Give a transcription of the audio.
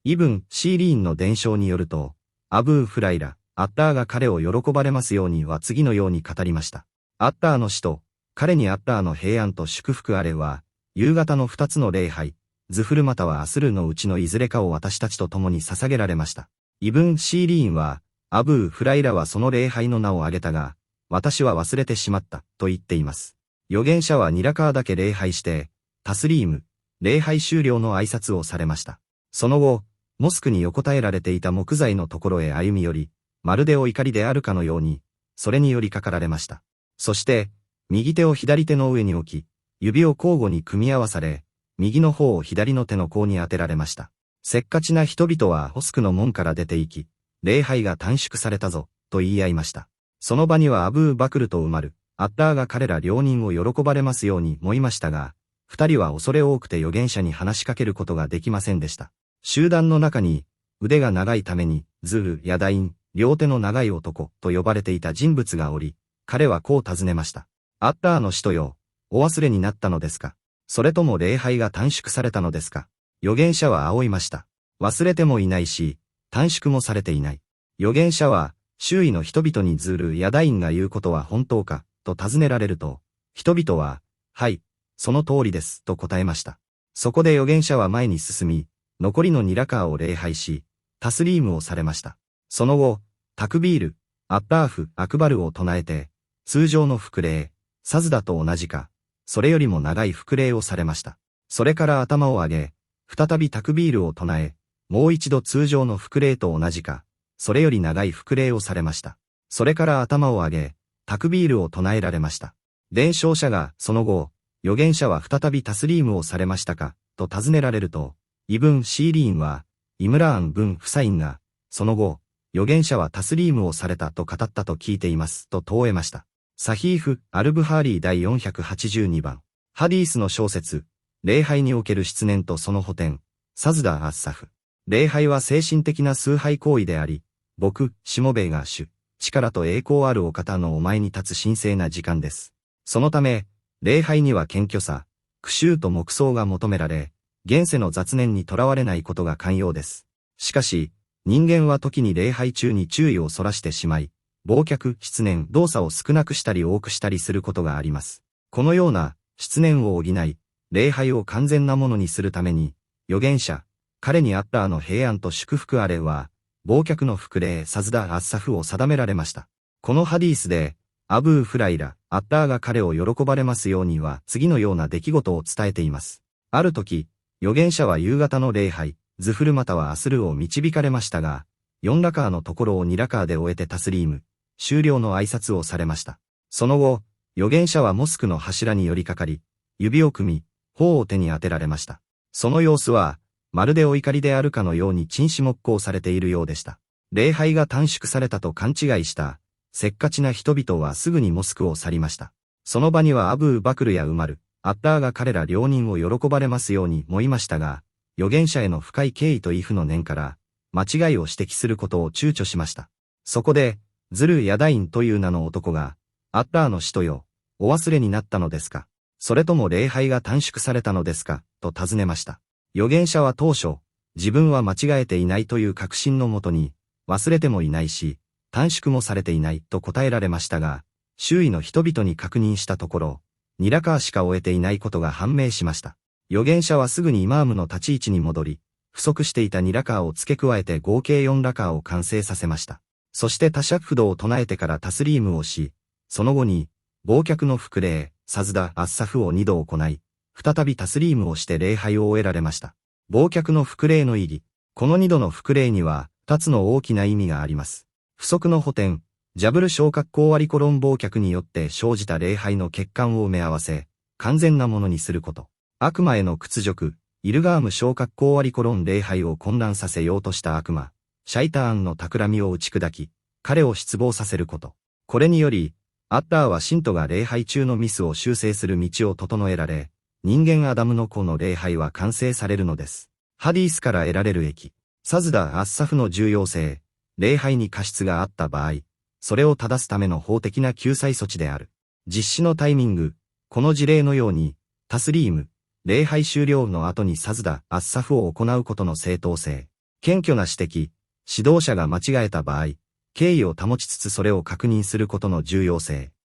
イブン・シーリーンの伝承によると、アブー・フライラ、アッターが彼を喜ばれますようには次のように語りました。アッターの死と、彼にアッターの平安と祝福あれは、夕方の2つの礼拝、ズフルまたはアスルのうちのいずれかを私たちと共に捧げられました。イブン・シーリーンは、アブー・フライラはその礼拝の名を挙げたが、私は忘れてしまった、と言っています。預言者は2ラカーだけ礼拝して、タスリーム、礼拝終了の挨拶をされました。その後、モスクに横たえられていた木材のところへ歩み寄り、まるでお怒りであるかのように、それに寄りかかられました。そして、右手を左手の上に置き、指を交互に組み合わされ、右の方を左の手の甲に当てられました。せっかちな人々はモスクの門から出て行き、礼拝が短縮されたぞ、と言い合いました。その場にはアブー・バクルとウマル、アッターが彼ら両人を喜ばれますようにもいましたが、二人は恐れ多くて預言者に話しかけることができませんでした。集団の中に、腕が長いために、ズール・ヤダイン、両手の長い男と呼ばれていた人物がおり、彼はこう尋ねました。アッターの使徒よ、お忘れになったのですか？それとも礼拝が短縮されたのですか？預言者は仰いました。忘れてもいないし、短縮もされていない。預言者は、周囲の人々にズール・ヤダインが言うことは本当か、と尋ねられると、人々は、はい、その通りです、と答えました。そこで預言者は前に進み、残りの2ラカーを礼拝し、タスリームをされました。その後、タクビール、アッターフ、アクバルを唱えて、通常の復礼、サズダと同じか、それよりも長い復礼をされました。それから頭を上げ、再びタクビールを唱え、もう一度通常の復礼と同じか、それより長い復礼をされました。それから頭を上げ、タクビールを唱えられました。伝承者が、その後、預言者は再びタスリームをされましたか、と尋ねられると、イブン・シーリーンは、イムラーン・ブン・フサインが、その後、預言者はタスリームをされたと語ったと聞いています、と問えました。サヒーフ・アルブハーリー第482番。ハディースの小説、礼拝における失念とその補填、サズダ・アッサフ。礼拝は精神的な崇拝行為であり、僕、しもべえが主、力と栄光あるお方のお前に立つ神聖な時間です。そのため、礼拝には謙虚さ、苦習と黙想が求められ、現世の雑念にとらわれないことが肝要です。しかし、人間は時に礼拝中に注意をそらしてしまい、忘却、失念、動作を少なくしたり多くしたりすることがあります。このような、失念を補い、礼拝を完全なものにするために、預言者、彼にあった平安と祝福あれは、忘却の復礼サズダ・アッサフを定められました。このハディースで、アブー・フライラ、アッターが彼を喜ばれますようには次のような出来事を伝えています。ある時、預言者は夕方の礼拝、ズフルまたはアスルを導かれましたが、4ラカーのところを2ラカーで終えてタスリーム、終了の挨拶をされました。その後、預言者はモスクの柱に寄りかかり、指を組み、頬を手に当てられました。その様子は、まるでお怒りであるかのように沈思黙考されているようでした。礼拝が短縮されたと勘違いした、せっかちな人々はすぐにモスクを去りました。その場にはアブー・バクルやウマル、アッターが彼ら両人を喜ばれますようにもいましたが、預言者への深い敬意と畏怖の念から、間違いを指摘することを躊躇しました。そこで、ズル・ヤダインという名の男が、アッターの使徒よ、お忘れになったのですか？それとも礼拝が短縮されたのですか？と尋ねました。預言者は当初、自分は間違えていないという確信のもとに、忘れてもいないし、短縮もされていないと答えられましたが、周囲の人々に確認したところ、2ラカーしか終えていないことが判明しました。預言者はすぐにイマームの立ち位置に戻り、不足していた2ラカーを付け加えて合計4ラカーを完成させました。そしてタシャッフドを唱えてからタスリームをし、その後に、忘却の復礼、サズダ・アッサフを2度行い、再びタスリームをして礼拝を終えられました。忘却の復礼の意義。この2度の復礼には、2つの大きな意味があります。不足の補填、ジャブル小格好割りコロン忘却によって生じた礼拝の欠陥を埋め合わせ、完全なものにすること。悪魔への屈辱、イルガーム小格好割りコロン礼拝を混乱させようとした悪魔、シャイターンの企みを打ち砕き、彼を失望させること。これにより、アッターは信徒が礼拝中のミスを修正する道を整えられ、人間アダムの子の礼拝は完成されるのです。ハディースから得られる益。サズダ・アッサフの重要性。礼拝に過失があった場合、それを正すための法的な救済措置である。実施のタイミング。この事例のように、タスリーム、礼拝終了の後にサズダ・アッサフを行うことの正当性。謙虚な指摘、指導者が間違えた場合、敬意を保ちつつそれを確認することの重要性。